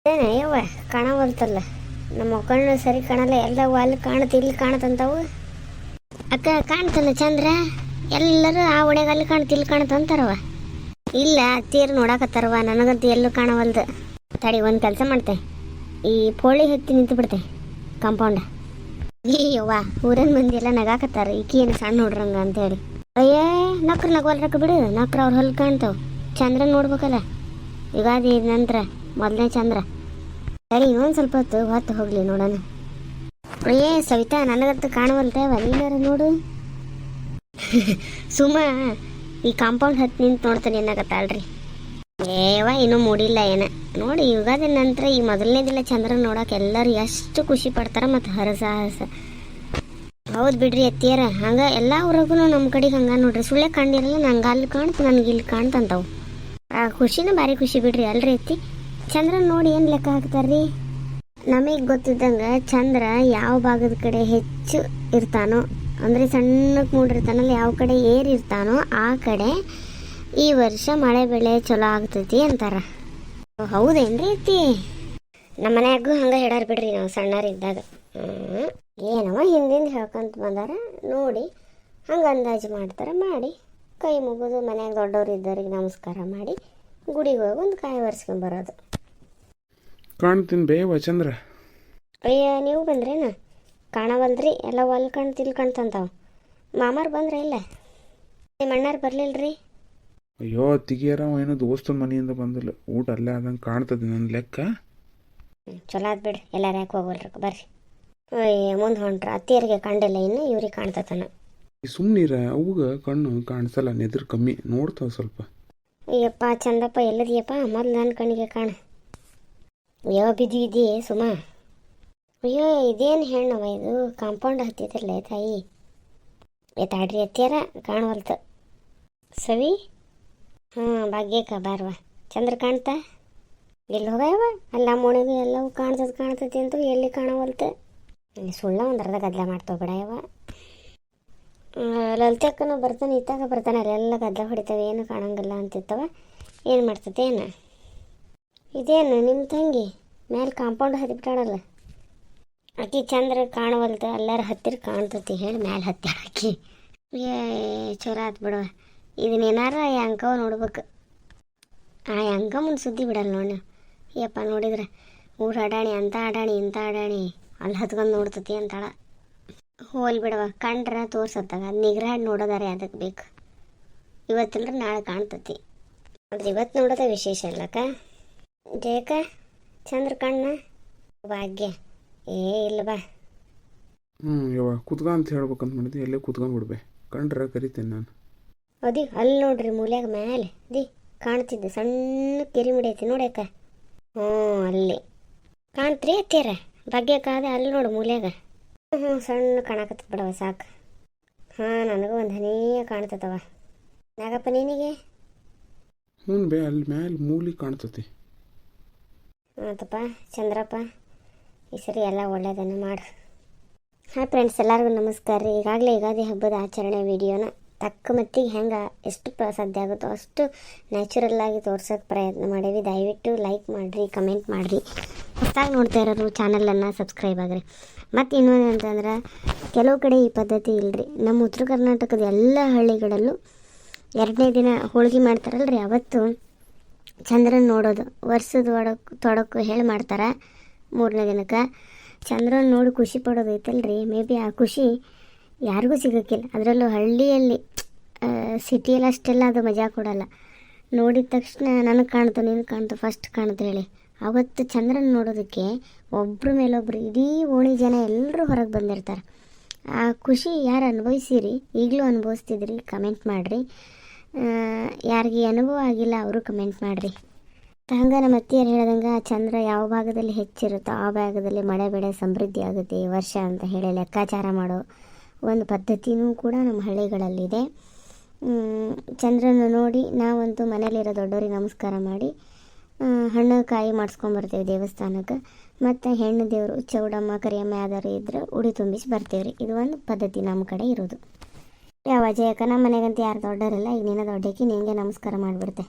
ಯವ್ವ ಕಾಣವಲ್ತಲ್ಲ, ನಮ್ಮ ಕಣ್ಣು ಸರಿ ಕಾಣಲ್ಲ, ಎಲ್ಲ ಅಲ್ಲಿ ಕಾಣುತ್ತೆ ಇಲ್ಲಿ ಕಾಣತ್ತಂತಾವು. ಅಕ್ಕ ಕಾಣ್ತಲ್ಲ ಚಂದ್ರ, ಎಲ್ಲರೂ ಆ ಒಣಗ ಅಲ್ಲಿ ಕಾಣುತ್ತೆ ಇಲ್ಲಿ ಕಾಣತ್ತಂತಾರವ. ಇಲ್ಲ ಅತ್ತಿಯರು ನೋಡಾಕತ್ತಾರವ, ನನಗಂತೂ ಎಲ್ಲೂ ಕಾಣವಲ್ದು. ತಡಿ ಒಂದು ಕೆಲಸ ಮಾಡ್ತೆ, ಈ ಪೋಳಿ ಹತ್ತಿ ನಿಂತು ಬಿಡ್ತೆ ಕಾಂಪೌಂಡ. ಯವ್ವ ಊರನ್ ಮಂದಿ ಎಲ್ಲ ನಗಾಕತ್ತಾರ, ಈಕಿ ಏನು ಸಣ್ಣ ನೋಡ್ರಂಗ ಅಂತೇಳಿ. ಅಯ್ಯೇ ನಕ್ರ ನಗವಲ್ರಕ್ಕ ಬಿಡು, ನಕ್ರ ಅವ್ರ ಹೊಲ್ ಕಾಣ್ತಾವ. ಚಂದ್ರ ನೋಡ್ಬೇಕಲ್ಲ, ಯುಗಾದಿ ನಂತರ ಮೊದಲನೇ ಚಂದ್ರ. ಸರಿ ಇನ್ನೊಂದು ಸ್ವಲ್ಪ ಹೊತ್ತು ಹೋಗ್ಲಿ ನೋಡೋಣ. ಅಯ್ಯೇ ಸವಿತಾ ನನಗಂತೂ ಕಾಣವಲ್ತೇವ, ನೀನಾರ ನೋಡು. ಸುಮ್ಮ ಈ ಕಾಂಪೌಂಡ್ ಹತ್ತು ನಿಂತು ನೋಡ್ತಾನೆ ಏನಾಗತ್ತಾಳ್ರಿ. ಏವ ಇನ್ನೂ ಮೂಡಿಲ್ಲ ಏನ ನೋಡಿ. ಯುಗಾದಿ ನಂತರ ಈ ಮೊದಲನೇ ದಿನ ಚಂದ್ರ ನೋಡಕ್ಕೆ ಎಲ್ಲರೂ ಎಷ್ಟು ಖುಷಿ ಪಡ್ತಾರ ಮತ್ತು ಹರಸಾಹಸ. ಹೌದು ಬಿಡ್ರಿ ಅತ್ತಿಯರ, ಹಂಗೆ ಎಲ್ಲ ಊರಾಗೂ ನಮ್ಮ ಕಡೆಗೆ ಹಂಗೆ ನೋಡ್ರಿ. ಸುಳ್ಳೆ ಕಂಡಿರಲ್ಲ, ನಂಗೆ ಅಲ್ಲಿ ಕಾಣ್ತು ನನಗೆ ಇಲ್ಲಿ ಕಾಣ್ತಂತಾವು. ಆ ಖುಷಿನ ಭಾರಿ ಖುಷಿ ಬಿಡ್ರಿ ಅಲ್ರಿ ಅತ್ತಿ. ಚಂದ್ರನ ನೋಡಿ ಏನು ಲೆಕ್ಕ ಹಾಕ್ತಾರ್ರಿ. ನಮಗೆ ಗೊತ್ತಿದ್ದಂಗೆ ಚಂದ್ರ ಯಾವ ಭಾಗದ ಕಡೆ ಹೆಚ್ಚು ಇರ್ತಾನೋ, ಅಂದರೆ ಸಣ್ಣಕ್ಕೆ ಮೂಡಿರ್ತಾನಲ್ಲ, ಯಾವ ಕಡೆ ಏರಿರ್ತಾನೋ ಆ ಕಡೆ ಈ ವರ್ಷ ಮಳೆ ಬೆಳೆ ಚಲೋ ಆಗ್ತೈತಿ ಅಂತಾರ. ಹೌದೇನ್ರಿ ಅತ್ತಿ? ನಮ್ಮ ಮನ್ಯಾಗೂ ಹಂಗೆ ಹೇಳಾರ ಬಿಡ್ರಿ, ನಾವು ಸಣ್ಣರಿದ್ದಾಗ. ಏನವ ಹಿಂದಿಂದ ಹೇಳ್ಕೊಂತ ಬಂದಾರ ನೋಡಿ, ಹಂಗೆ ಅಂದಾಜು ಮಾಡ್ತಾರೆ. ಮಾಡಿ ಕೈ ಮುಗಿದು ಮನ್ಯಾಗ ದೊಡ್ಡವ್ರು ಇದ್ದವ್ರಿಗೆ ನಮಸ್ಕಾರ ಮಾಡಿ ಗುಡಿಗೆ ಹೋಗಿ ಒಂದು ಕಾಯಿ ಒರೆಸ್ಕೊಂಬರೋದು. ಕಾಣ್ತೀನಿ ಬೇವ ಚಂದ್ರ. ಅಯ್ಯ ನೀವು ಬಂದ್ರೇನ? ಕಾಣವಲ್ರಿ, ಎಲ್ಲ ಹೊಲ್ ಕಾಣ್ತಿಲ್ ಕಾಣ್ತಂತಾವ. ಮಾಮಾರು ಬಂದ್ರೆ ಇಲ್ಲ? ನಿಮ್ಮ ಅಣ್ಣಾರು ಬರ್ಲಿಲ್ರಿ? ಅಯ್ಯೋ ತಿಗಿಯಾರ ಏನೋ ದೋಸ್ತನ ಮನೆಯಿಂದ ಬಂದಿಲ್ಲ, ಊಟ ಅಲ್ಲೇ ಆದಂಗೆ ಕಾಣ್ತದೆ ನನ್ನ ಲೆಕ್ಕ. ಚಲೋ ಆದ್ ಬಿಡ್ರಿ, ಎಲ್ಲಾರು ಯಾಕೆ ಹೋಗಲ್ರಿ, ಬರ್ರಿ. ಅಯ್ಯ ಮುಂದೆ ಹೊಂಟ್ರ ಅತ್ತಿಯರಿಗೆ ಕಂಡಿಲ್ಲ, ಇನ್ನು ಇವ್ರಿಗೆ ಕಾಣ್ತತನ. ಸುಮ್ಮನಿರ, ಅವಾಗ ಕಣ್ಣು ಕಾಣಿಸಲ್ಲ, ನೆದ್ರ ಕಮ್ಮಿ ನೋಡ್ತಾವ ಸ್ವಲ್ಪ. ಅಯ್ಯಪ್ಪ ಚಂದಪ್ಪ ಎಲ್ಲದಿಯಪ್ಪ, ಮೊದಲು ನನ್ನ ಕಣ್ಣಿಗೆ ಕಾಣ. ಅಯ್ಯೋ ಬಿದ್ದಿ ಸುಮ. ಅಯ್ಯೋ ಇದೇನು ಹೆಣ್ಣವ ಇದು, ಕಾಂಪೌಂಡ್ ಹತ್ತಿದ್ರಲ್ಲ ತಾಯಿ. ತಾಡ್ರಿ ಅತ್ತಿಯಾರ ಕಾಣವಲ್ತು. ಸವಿ ಹಾಂ ಭಾಗ್ಯಕ್ಕ ಬಾರ್ವ. ಚಂದ್ರ ಕಾಣ್ತಾ? ಎಲ್ಲಿ ಹೋಗಯವ? ಅಲ್ಲ ಮುಣಿಗೂ ಎಲ್ಲವೂ ಕಾಣ್ತೈತಿ ಅಂತೂ ಎಲ್ಲಿ ಕಾಣವಲ್ತು. ಸುಳ್ಳ ಒಂದು ಅರ್ಧ ಗದ್ದಲ ಮಾಡ್ತಾವ ಬಿಡಯವ. ಲಲಿತಕ್ಕನ ಬರ್ತಾನೆ, ಇತ್ತಾಗ ಬರ್ತಾನೆ, ಅಲ್ಲೆಲ್ಲ ಗದ್ದಲ ಹೊಡಿತಾವೆ, ಏನು ಕಾಣಂಗಿಲ್ಲ ಅಂತಿರ್ತವ. ಏನು ಮಾಡ್ತೈತೆ ಏನು? ಇದೇನು ನಿಮ್ಮ ತಂಗಿ ಮೇಲೆ ಕಾಂಪೌಂಡ್ ಹತ್ತಿಬಿಟ್ಟಾಳಲ್ಲ, ಆಕಿ ಚಂದ್ರ ಕಾಣವಲ್ತು, ಎಲ್ಲರೂ ಹತ್ತಿರ ಕಾಣ್ತತಿ ಹೇಳಿ ಮ್ಯಾಲೆ ಹತ್ತಿ ಹಾಕಿ. ಚಲೋ ಆತು ಬಿಡುವ. ಇದನ್ನೇನಾರ ಆ ಅಂಕವ ನೋಡ್ಬೇಕು. ಆ ಅಂಕ ಮುಂದೆ ಸುದ್ದಿ ಬಿಡಲ್ಲ ನೋಡಿ. ಯಪ್ಪ ನೋಡಿದ್ರೆ ಊರು ಅಡಾಣಿ ಅಂತ ಅಡಾಣಿ ಇಂಥ ಅಡಾಣಿ ಅಲ್ಲಿ ಹತ್ಕೊಂಡು ನೋಡ್ತತಿ ಅಂತಾಳ. ಹೋಲ್ ಬಿಡವ, ಕಂಡ್ರೆ ತೋರ್ಸತ್ತಾಗ ಅದು ನಿಗ್ರಹ ನೋಡೋದಾರೆ ಅದಕ್ಕೆ ಬೇಕು. ಇವತ್ತಿಲ್ದ್ರೆ ನಾಳೆ ಕಾಣ್ತತಿ, ಅದು ಇವತ್ತು ನೋಡೋದ ವಿಶೇಷ ಅಲ್ಲಕ್ಕ. ಜಯಕ ಚಂದ್ರ ಕಣ್ಣ ಭಾಗ್ಯ ಇಲ್ಲ ಬಾ. ಯವ್ವ ಕುತ್ಕ ಅಂತ ಹೇಳ್ಬೇಕಂತ ಮಾಡಿದ್ವಿ, ಎಲ್ಲೇ ಕುತ್ಕೊಂಡು ಬಿಡ್ಬೆ, ಕಂಡ್ರೆ ಕರಿತೇನೆ ನಾನು. ಅದಿ ಅಲ್ಲಿ ನೋಡ್ರಿ ಮೂಲ್ಯಾಗ ಮ್ಯಾಲೆ ದಿ ಕಾಣ್ತಿದ್ದೆ, ಸಣ್ಣ ಕೆರಿ ಮುಡಿಯೈತಿ ನೋಡ್ಯಾಕ. ಹ್ಞೂ ಅಲ್ಲಿ ಕಾಣ್ತ್ರಿ ಅತ್ತೀರ ಭಾಗ್ಯಕ್ಕಾದೆ, ಅಲ್ಲಿ ನೋಡು ಮೂಲ್ಯಾಗ. ಸಣ್ಣ ಕಾಣಕತ್ತ ಬಿಡವ ಸಾಕು. ಹಾಂ ನನಗೂ ಒಂದು ಹನಿಯ ಕಾಣ್ತತವ. ನಾಗಪ್ಪ ನಿನಗೆ? ಹ್ಞೂ ಬೇ, ಅಲ್ಲಿ ಮ್ಯಾಲೆ ಮೂಲಿ ಕಾಣ್ತತಿ. ಆತಪ್ಪ ಚಂದ್ರಪ್ಪ, ಈ ಸರಿ ಎಲ್ಲ ಒಳ್ಳೆಯದನ್ನು ಮಾಡು. ಹಾಂ ಫ್ರೆಂಡ್ಸ್, ಎಲ್ಲರಿಗೂ ನಮಸ್ಕಾರ ರೀ. ಈಗಾಗಲೇ ಯುಗಾದಿ ಹಬ್ಬದ ಆಚರಣೆ ವಿಡಿಯೋನ ತಕ್ಕ ಮಟ್ಟಿಗೆ ಹೆಂಗೆ ಎಷ್ಟು ಸಾಧ್ಯ ಆಗುತ್ತೋ ಅಷ್ಟು ನ್ಯಾಚುರಲ್ಲಾಗಿ ತೋರ್ಸೋಕ್ಕೆ ಪ್ರಯತ್ನ ಮಾಡೀವಿ. ದಯವಿಟ್ಟು ಲೈಕ್ ಮಾಡಿರಿ, ಕಮೆಂಟ್ ಮಾಡಿರಿ. ಹೊಸದಾಗಿ ನೋಡ್ತಾ ಇರೋರು ಚಾನಲನ್ನು ಸಬ್ಸ್ಕ್ರೈಬ್ ಆಗಿರಿ. ಮತ್ತು ಇನ್ನೊಂದು ಅಂತಂದ್ರೆ, ಕೆಲವು ಕಡೆ ಈ ಪದ್ಧತಿ ಇಲ್ಲರಿ. ನಮ್ಮ ಉತ್ತರ ಕರ್ನಾಟಕದ ಎಲ್ಲ ಹಳ್ಳಿಗಳಲ್ಲೂ 2ನೇ ದಿನ ಹೋಳಿಗೆ ಮಾಡ್ತಾರಲ್ರಿ, ಅವತ್ತು ಚಂದ್ರನ ನೋಡೋದು ವರ್ಷದ ತೊಡಕು ಹೇಳಿ ಮಾಡ್ತಾರೆ. 3ನೇ ದಿನಕ್ಕೆ ಚಂದ್ರನ ನೋಡಿ ಖುಷಿ ಪಡೋದು ಐತಲ್ರಿ, ಮೇ ಬಿ ಆ ಖುಷಿ ಯಾರಿಗೂ ಸಿಗೋಕ್ಕಿಲ್ಲ. ಅದರಲ್ಲೂ ಹಳ್ಳಿಯಲ್ಲಿ, ಸಿಟಿಯಲ್ಲಿ ಅಷ್ಟೆಲ್ಲ ಅದು ಮಜಾ ಕೊಡೋಲ್ಲ. ನೋಡಿದ ತಕ್ಷಣ ನನಗೆ ಕಾಣ್ತು, ನೀನು ಕಾಣ್ತು, ಫಸ್ಟ್ ಕಾಣ್ತು ಹೇಳಿ ಅವತ್ತು ಚಂದ್ರನ ನೋಡೋದಕ್ಕೆ ಒಬ್ಬರ ಮೇಲೊಬ್ರು ಇಡೀ ಓಣಿ ಜನ ಎಲ್ಲರೂ ಹೊರಗೆ ಬಂದಿರ್ತಾರೆ. ಆ ಖುಷಿ ಯಾರು ಅನುಭವಿಸಿರಿ, ಈಗಲೂ ಅನುಭವಿಸ್ತಿದ್ರಿ, ಕಮೆಂಟ್ ಮಾಡಿರಿ. ಯಾರಿಗೆ ಅನುಭವ ಆಗಿಲ್ಲ ಅವರು ಕಮೆಂಟ್ ಮಾಡಿರಿ. ಹಂಗೆ ನಮ್ಮ ಅತ್ತಿಯರು ಹೇಳ್ದಂಗೆ ಚಂದ್ರ ಯಾವ ಭಾಗದಲ್ಲಿ ಹೆಚ್ಚಿರುತ್ತೋ ಆ ಭಾಗದಲ್ಲಿ ಮಳೆ ಬೆಳೆ ಸಮೃದ್ಧಿ ಆಗುತ್ತೆ ಈ ವರ್ಷ ಅಂತ ಹೇಳಿ ಲೆಕ್ಕಾಚಾರ ಮಾಡೋ ಒಂದು ಪದ್ಧತಿನೂ ಕೂಡ ನಮ್ಮ ಹಳ್ಳಿಗಳಲ್ಲಿದೆ. ಚಂದ್ರನ ನೋಡಿ ನಾವಂತೂ ಮನೇಲಿರೋ ದೊಡ್ಡವ್ರಿಗೆ ನಮಸ್ಕಾರ ಮಾಡಿ ಹಣ್ಣು ಕಾಯಿ ಮಾಡಿಸ್ಕೊಂಬರ್ತೀವಿ ದೇವಸ್ಥಾನಕ್ಕೆ. ಮತ್ತು ಹೆಣ್ಣು ದೇವರು ಚೌಡಮ್ಮ ಕರಿಯಮ್ಮ ಯಾವ್ದಾರು ಇದ್ರೆ ಉಡಿ ತುಂಬಿಸಿ ಬರ್ತೀವ್ರಿ. ಇದು ಒಂದು ಪದ್ಧತಿ ನಮ್ಮ ಕಡೆ ಇರೋದು. ಯಾವ ಜಯಕ ನಮ್ಮ ಮನೆಗಂತ ಯಾರು ದೊಡ್ಡವರಿಲ್ಲ, ಈಗ ನೀನು ದೊಡ್ಡಕ್ಕೆ ನಿನಗೆ ನಮಸ್ಕಾರ ಮಾಡಿಬಿಡ್ತೆ.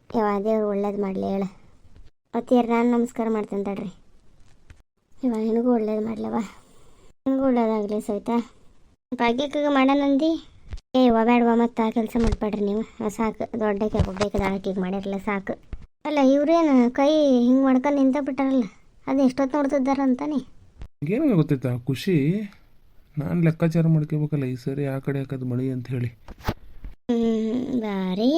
ಯಾವ ದೇವ್ರು ಒಳ್ಳೇದು ಮಾಡಲಿ ಹೇಳ. ಅತ್ತಿಯರ್ ನಾನು ನಮಸ್ಕಾರ ಮಾಡ್ತೇನೆ ತಡ್ರಿ. ಇವಾಗ ನಿನಗೂ ಒಳ್ಳೇದು ಮಾಡ್ಲವ, ನಿನಗೂ ಒಳ್ಳೇದಾಗಲಿ ಸವಿತಾ. ಭಾಗ್ಯಕ್ಕೆ ಮಾಡೋಣಂದು ಬೇಡವಾ ಮತ್ತು ಆ ಕೆಲಸ ಮಾಡಬೇಡ್ರಿ ನೀವು, ಸಾಕು. ದೊಡ್ಡಕ್ಕೆ ಒಬ್ಬಕ್ಕೆ ದಾಳಕಿಗೆ ಮಾಡಿರಲ್ಲ ಸಾಕು. ಅಲ್ಲ ಇವ್ರೇನು ಕೈ ಹಿಂಗೆ ಮಾಡ್ಕೊಂಡು ನಿಂತ ಬಿಟ್ಟಾರಲ್ಲ, ಅದು ಎಷ್ಟೊತ್ತು ನೋಡ್ತಿದ್ದಾರ ಅಂತಾನೆ. ಏನು ಗೊತ್ತೈತಾ ಖುಷಿ, ನಾನು ಲೆಕ್ಕಾಚಾರ ಮಾಡ್ಕೋಬೇಕಲ್ಲ ಈ ಸರಿ ಆ ಕಡೆ ಹಾಕೋದು ಮಳಿ ಅಂತ ಹೇಳಿ. ಬಾರಿ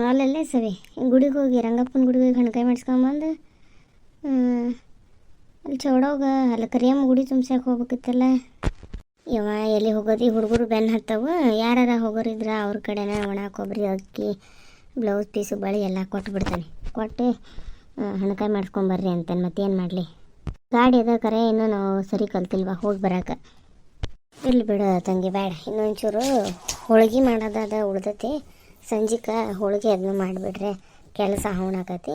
ಅಲ್ಲಲ್ಲೇ ಸವಿ ಗುಡಿಗೆ ಹೋಗಿ ರಂಗಪ್ಪನ ಗುಡಿಗೆ ಹೋಗಿ ಹಣ್ಕಾಯಿ ಮಾಡಿಸ್ಕೊಂಬಂದು ಅಲ್ಲಿ ಚೌಡೋಗ ಅಲ್ಲಿ ಕರಿಯಮ್ಮ ಗುಡಿ ತುಂಬ್ಸಕ್ಕೆ ಹೋಗ್ಬೇಕಿತ್ತಲ್ಲ. ಯವ ಎಲ್ಲಿ ಹೋಗೋದು, ಈ ಹುಡುಗರು ಬೆನ್ನು ಹತ್ತವು. ಯಾರಾರ ಹೋಗೋರಿದ್ರ ಅವ್ರ ಕಡೆನ ಒಣ ಕೊಬ್ಬರಿ ಅಕ್ಕಿ ಬ್ಲೌಸ್ ಪೀಸು ಬಳಿ ಎಲ್ಲ ಕೊಟ್ಟು ಹಣ್ಕಾಯಿ ಮಾಡಿಸ್ಕೊಂಬರ್ರಿ ಅಂತಾನೆ. ಮತ್ತೇನು ಮಾಡಲಿ, ಗಾಡಿ ಅದ ಕರೆ ಇನ್ನೂ ನಾವು ಸರಿ ಕಲ್ತಿಲ್ವ ಹೋಗಿ ಬರೋಕೆ. ಇಲ್ಲಿ ಬಿಡು ತಂಗಿ, ಬೇಡ ಇನ್ನೊಂಚೂರು ಹೋಳ್ಗೆ ಮಾಡೋದದ ಉಳ್ದತಿ. ಸಂಜಿಕ ಹೋಳಿಗೆ ಅದನ್ನ ಮಾಡಿಬಿಡ್ರೆ ಕೆಲಸ ಹವಣಾಕತಿ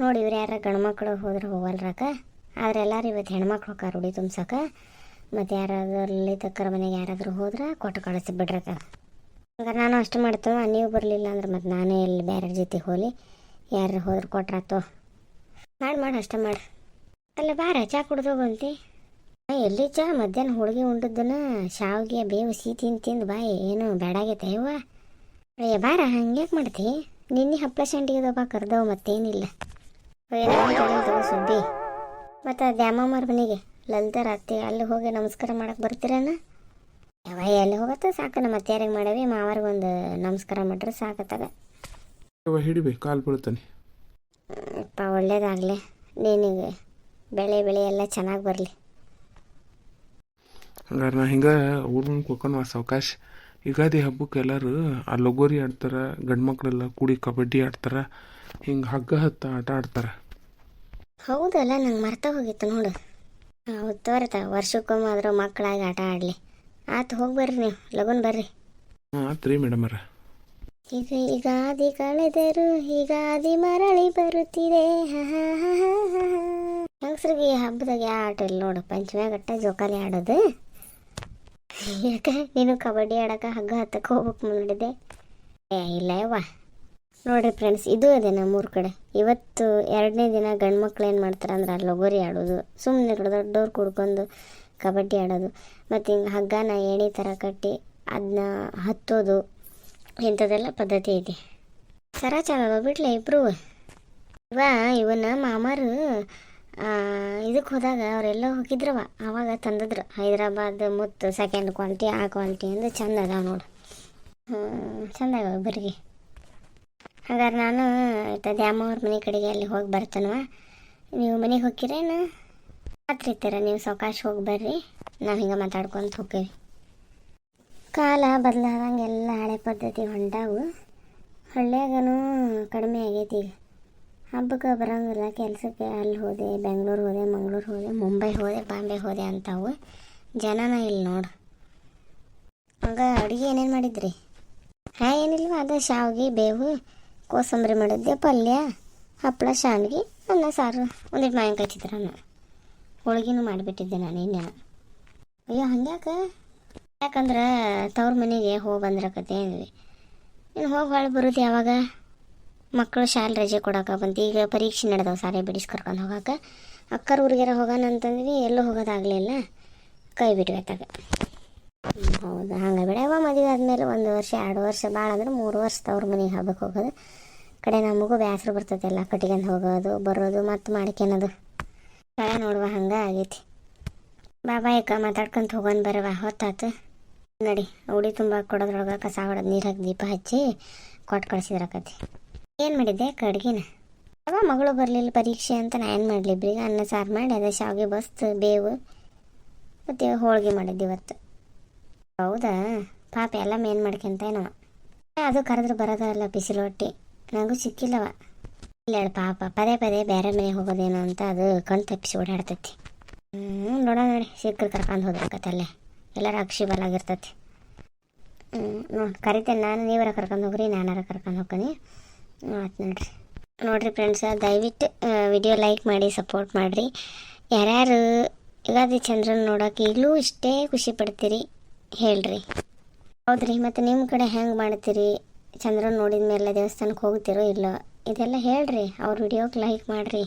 ನೋಡಿ. ಇವ್ರು ಯಾರ ಗಂಡ್ಮಕ್ಳು ಹೋದ್ರೆ ಹೋಗಲ್ರಕ್ಕ, ಆದ್ರೆ ಎಲ್ಲರೂ ಇವತ್ತು ಹೆಣ್ಮಕ್ಳು ಹೋಗಾರ ಉಡಿ ತುಂಬ್ಸಕ್ಕೆ. ಮತ್ತು ಯಾರಾದ್ರಲ್ಲಿ ತಕ್ಕರ ಮನೆಗೆ ಯಾರಾದರೂ ಹೋದ್ರೆ ಕೊಟ್ಟು ಕಳಿಸಿ ಬಿಡ್ರಕ್ಕ. ಹಂಗಾರೆ ನಾನು ಅಷ್ಟು ಮಾಡ್ತೇವೆ, ನೀವು ಬರಲಿಲ್ಲ ಅಂದ್ರೆ ಮತ್ತು ನಾನೇ ಎಲ್ಲಿ ಬೇರೆ ಜೊತೆ ಹೋಲಿ, ಯಾರು ಹೋದ್ರೆ ಕೊಟ್ರಾತು. ಮಾಡಿ ಅಷ್ಟೇ ಮಾಡಿ. ಅಲ್ಲ ಬಾರ ಚಾ ಕುಡ್ದೋಗಂತಿ. ಎಲ್ಲಿ ಚಾ ಮಧ್ಯಾಹ್ನ ಹೋಳಿಗೆ ಉಂಡದ್ದನ್ನ ಶಾವಿಗೆ ಬೇವು ಸಿಹಿ ತಿಂದು ಬಾಯಿ ಏನು ಬೇಡಾಗೈತೆ ಇವ. ಅಯ್ಯ ಬಾರ ಹಂಗ್ಯಾಕೆ ಮಾಡ್ತಿ, ನಿನ್ನೆ ಹಪ್ಪಳ ಸಂಡಿಗೆ ದಬ್ಬ ಕರ್ದವು ಮತ್ತೇನಿಲ್ಲ. ಸುಬ್ಬಿ ಮತ್ತು ದ್ಯಾಮಮ್ಮರ ಮನೆಗೆ ಲಲಿತಾರ ಅತ್ತೆ ಅಲ್ಲಿ ಹೋಗಿ ನಮಸ್ಕಾರ ಮಾಡಕ್ಕೆ ಬರ್ತೀರನ? ಯಾವ ಎಲ್ಲಿ ಹೋಗತ್ತ ಸಾಕು. ನಮ್ಮ ಅತ್ತೆಯಾರಿಗೆ ಮಾಡವಿ, ಮಾವಾರಿಗೊಂದು ನಮಸ್ಕಾರ ಮಾಡ್ರೆ ಸಾಕತ್ತಾಗ. ಹಿಡಿಬೇಕು ಕಾಲು ಬೀಳ್ತಾನೆ. ಅಪ್ಪ ಒಳ್ಳೇದಾಗಲಿ, ನಿನಗೆ ಬೆಳೆ ಎಲ್ಲ ಚೆನ್ನಾಗಿ ಬರಲಿ. ಹಂಗಾರೆ ನಾ ಹಿಂಗೆ ಊರ್ನ ಕೂತ್ಕೊಂಡು ಸಾವಕಾಶ ಯುಗಾದಿ ಹಬ್ಬಕ್ಕೆ ಎಲ್ಲರೂ ಆ ಲಗೋರಿ ಆಡ್ತಾರೆ, ಗಂಡು ಮಕ್ಕಳೆಲ್ಲ ಕೂಡಿ ಕಬಡ್ಡಿ ಆಡ್ತಾರೆ, ಹಿಂಗೆ ಹಗ್ಗ ಹತ್ತ ಆಟ ಆಡ್ತಾರೆ. ಹೌದಲ್ಲ, ನಂಗೆ ಮರ್ತಾ ಹೋಗಿತ್ತು ನೋಡು. ಹೌದು ತೋರತ ವರ್ಷಕ್ಕೊಮ್ಮೆ ಆದರೂ ಮಕ್ಕಳಾಗಿ ಆಟ ಆಡಲಿ. ಆತು ಹೋಗಿ ಬರ್ರಿ, ನೀವು ಲಗೋನ್ ಬರ್ರಿ. ಆತ್ರಿ ಮೇಡಮರ. ಈಗ ಯುಗಾದಿ ಕಳೆದರು ಯುಗಾದಿ ಮರಳಿ ಬರುತ್ತಿದೆ. ಹೆಂಗಸ್ರಿಗೆ ಹಬ್ಬದಾಗ ಯಾವ ಆಟ ಇಲ್ಲ ನೋಡು, ಪಂಚಮ್ಯಾಗಟ್ಟ ಜೋಕಾಲಿ ಆಡೋದು. ಯಾಕೆ ನೀನು ಕಬಡ್ಡಿ ಆಡೋಕೆ ಹಗ್ಗ ಹತ್ತಕ್ಕೆ ಹೋಗ್ಬೇಕು ನೋಡಿದೆ? ಇಲ್ಲ ಯವ್ವ. ನೋಡಿರಿ ಫ್ರೆಂಡ್ಸ್, ಇದು ಅದೇ ನಮ್ಮೂರ ಕಡೆ. ಇವತ್ತು 2ನೇ ದಿನ ಗಂಡು ಮಕ್ಳು ಏನು ಮಾಡ್ತಾರೆ ಅಂದ್ರೆ ಲಗೋರಿ ಆಡೋದು, ಸುಮ್ಮನೆ ದೊಡ್ಡವ್ರು ಕುಡ್ಕೊಂಡು ಕಬಡ್ಡಿ ಆಡೋದು, ಮತ್ತು ಹಿಂಗೆ ಹಗ್ಗನ ಏಣಿ ಥರ ಕಟ್ಟಿ ಅದನ್ನ ಹತ್ತೋದು, ಇಂಥದ್ದೆಲ್ಲ ಪದ್ಧತಿ ಐತಿ. ಸರ ಚಾವ ಬಿಡ್ಲೆ ಇಬ್ಬರು. ಇವನ್ನ ಮಾಮಾರು ಇದಕ್ಕೆ ಹೋದಾಗ ಅವರೆಲ್ಲ ಹೋಗಿದ್ರವ, ಆವಾಗ ತಂದಿದ್ರು ಹೈದ್ರಾಬಾದ್ ಮುತ್ತು ಸೆಕೆಂಡ್ ಕ್ವಾಲಿಟಿ ಆ ಕ್ವಾಲಿಟಿ ಅಂದ್ರೆ ಚಂದ ಅದಾವ ನೋಡು. ಚಂದ ಅವ ಇಬ್ಬರಿಗೆ. ಹಾಗಾದ್ರೆ ನಾನು ದ್ಯಾಮವ್ರ ಮನೆ ಕಡೆಗೆ ಅಲ್ಲಿ ಹೋಗಿ ಬರ್ತೇನವ. ನೀವು ಮನೆಗೆ ಹೋಗಿರೇನು? ರಾತ್ರಿ ಇರ್ತೀರ ನೀವು, ಸಾವಕಾಶ ಹೋಗಿ ಬರ್ರಿ, ನಾವು ಹಿಂಗೆ ಮಾತಾಡ್ಕೊಂತ ಹೋಗ್ತೀವಿ. ಕಾಲ ಬದಲಾದಂಗೆಲ್ಲ ಹಳೆ ಪದ್ಧತಿ ಹೊಂಟಾವು. ಹಳ್ಳಿಯಾಗನೂ ಕಡಿಮೆ ಆಗೈತಿ ಈಗ. ಹಬ್ಬಕ್ಕೆ ಬರೋಂಗಿಲ್ಲ, ಕೆಲಸಕ್ಕೆ ಅಲ್ಲಿ ಹೋದೆ, ಬೆಂಗಳೂರು ಹೋದೆ, ಮಂಗಳೂರು ಹೋದೆ, ಮುಂಬೈ ಹೋದೆ, ಬಾಂಬೆ ಹೋದೆ ಅಂತಾವು. ಜನನ ಇಲ್ಲಿ ನೋಡು. ಹಂಗ ಅಡುಗೆ ಏನೇನು ಮಾಡಿದ್ರಿ? ಏನಿಲ್ವ, ಅದು ಶಾವಿಗೆ ಬೇವು ಕೋಸಂಬರಿ ಮಾಡಿದ್ದೆ, ಪಲ್ಯ ಹಪ್ಪಳ ಶಾವಿಗೆ ಅನ್ನ ಸಾರು ಒಂದಿಟ್ಟು ಮಾವಿನಕಾಯಿ ಚಿತ್ರಾನ್ನ ಹೋಳ್ಗಿನೂ ಮಾಡಿಬಿಟ್ಟಿದ್ದೆ ನಾನು ಇನ್ನೇ. ಅಯ್ಯೋ ಹಂಗ್ಯಾಕೆ? ಯಾಕಂದ್ರೆ ತವ್ರ ಮನೆಗೆ ಹೋಗಿ ಬಂದಿರಕತ್ತೆ ಏನಿಲ್ಲ. ಇನ್ನು ಹೋಗಿ ಹೊಳೆ ಬರೋದು ಯಾವಾಗ? ಮಕ್ಕಳು ಶಾಲೆ ರಜೆ ಕೊಡೋಕೆ ಬಂತು, ಈಗ ಪರೀಕ್ಷೆ ನಡೆದವು ಸಾರೆ ಬಿಡಿಸಿ ಕರ್ಕೊಂಡು ಹೋಗೋಕೆ. ಅಕ್ಕರ ಊರಿಗೆರ ಹೋಗೋಣ ಅಂತಂದ್ವಿ, ಎಲ್ಲೂ ಹೋಗೋದಾಗಲಿಲ್ಲ, ಕೈ ಬಿಟ್ವಿ ಅತ್ತಾಗ. ಹೌದು, ಹಂಗೆ ಬಿಡವ. ಮದುವೆ ಆದಮೇಲೆ 1 ವರ್ಷ 2 ವರ್ಷ, ಭಾಳ ಅಂದ್ರೆ 3 ವರ್ಷ ತವ್ರ ಮನೆಗೆ ಹಬ್ಬಕ್ಕೆ ಹೋಗೋದು. ಕಡೆ ನಮಗೂ ಬೇಸರ ಬರ್ತೈತೆ ಎಲ್ಲ ಕಟ್ಕೊಂಡು ಹೋಗೋದು ಬರೋದು ಮತ್ತು ಮಾಡ್ಕೊಳೋದು. ಕಡೆ ನೋಡುವ ಹಂಗೆ ಆಗೈತಿ. ಬಾಬಾಯಕ್ಕ ಮಾತಾಡ್ಕೊಂತ ಹೋಗೋಣ ಬರವ, ಹೊತ್ತಾತು ನಡಿ. ಉಡಿ ತುಂಬ ಕೊಡೋದ್ರೊಳಗೆ ಕಸ ಹೊಡೆದು ನೀರು ಹಾಕಿ ದೀಪ ಹಚ್ಚಿ ಕೊಟ್ಟು ಕಳಿಸಿದ್ರಕತಿ. ಏನು ಮಾಡಿದ್ದೆ ಅಡುಗೆನ? ಅವ ಮಗಳು ಬರಲಿಲ್ಲ ಪರೀಕ್ಷೆ ಅಂತ ನಾ ಏನು ಮಾಡಲಿ, ಇಬ್ಬರಿಗೆ ಅನ್ನ ಸಾರು ಮಾಡಿ ಅದೇ ಶಾವಿಗೆ ಬಸ್ತು ಬೇವು ಮತ್ತು ಹೋಳಿಗೆ ಮಾಡಿದ್ದೆ ಇವತ್ತು. ಹೌದಾ ಪಾಪ ಎಲ್ಲ ಮೇನ್ ಮಾಡ್ಕೊಂತ ಏನವ. ಅದು ಕರೆದ್ರೆ ಬರೋದಲ್ಲ ಬಿಸಿಲು ಹೊಟ್ಟಿ, ನನಗೂ ಸಿಕ್ಕಿಲ್ಲವ. ಇಲ್ಲ ಹೇಳಿ ಪಾಪ, ಪದೇ ಬೇರೆ ಮನೆ ಹೋಗೋದೇನೋ ಅಂತ ಅದು ಕಣ್ ತಪ್ಪಿಸಿ ಓಡಾಡ್ತೈತಿ. ನೋಡೋಣ ನೋಡಿ, ಸಿಕ್ಕರು ಕರ್ಕೊಂಡು ಹೋದ್ರಕತ್ತೆ ಅಲ್ಲೇ ಎಲ್ಲರೂ ಅಕ್ಷಿ ಬಲಾಗಿರ್ತೈತಿ. ನೋಡಿ ಕರಿತೇನೆ ನಾನು, ನೀವರ ಕರ್ಕೊಂಡು ಹೋಗ್ರಿ, ನಾನಾರ ಕರ್ಕೊಂಡು ಹೋಗ್ತೀನಿ. ಆಯ್ತು ನೋಡ್ರಿ ಫ್ರೆಂಡ್ಸ, ದಯವಿಟ್ಟು ವಿಡಿಯೋ ಲೈಕ್ ಮಾಡಿ ಸಪೋರ್ಟ್ ಮಾಡಿರಿ. ಯಾರ್ಯಾರು ಯುಗಾದಿ ಚಂದ್ರನ ನೋಡೋಕೆ ಈಗಲೂ ಇಷ್ಟೇ ಖುಷಿ ಪಡ್ತೀರಿ ಹೇಳ್ರಿ. ಹೌದ್ರಿ, ಮತ್ತು ನಿಮ್ಮ ಕಡೆ ಹೆಂಗೆ ಮಾಡ್ತೀರಿ? ಚಂದ್ರನ ನೋಡಿದ ಮೇಲೆ ದೇವಸ್ಥಾನಕ್ಕೆ ಹೋಗ್ತಿರೋ ಇಲ್ಲೋ ಇದೆಲ್ಲ ಹೇಳ್ರಿ. ಅವ್ರ ವಿಡಿಯೋಗೆ ಲೈಕ್ ಮಾಡಿರಿ.